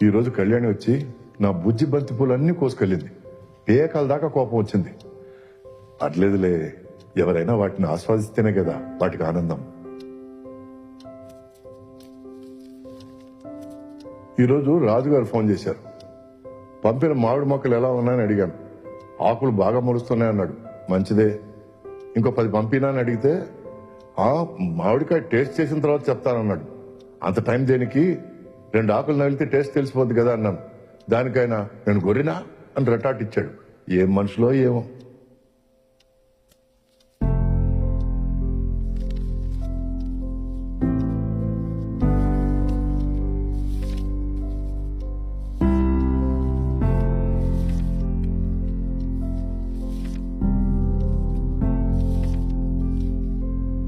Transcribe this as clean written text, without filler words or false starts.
ఈరోజు కళ్యాణి వచ్చి నా బుజ్జి బంతి పూలన్నీ కోసుకెళ్ళింది. పేకాల దాకా కోపం వచ్చింది. అట్లేదులే, ఎవరైనా వాటిని ఆస్వాదిస్తేనే కదా వాటికి ఆనందం. ఈరోజు రాజుగారు ఫోన్ చేశారు. పంపిన మామిడి మొక్కలు ఎలా ఉన్నాయని అడిగాను. ఆకులు బాగా మొలుస్తున్నాయన్నాడు. మంచిదే, ఇంకో 10 పంపినా అని అడిగితే మామిడికాయ టేస్ట్ చేసిన తర్వాత చెప్తానన్నాడు. అంత టైం దేనికి, 2 ఆకులు నగిలితే టేస్ట్ తెలిసిపోద్ది కదా అన్నాను. దానికైనా నేను గొర్రెనా అని రెట్టాటిచ్చాడు. ఏం మనుషులో ఏమో.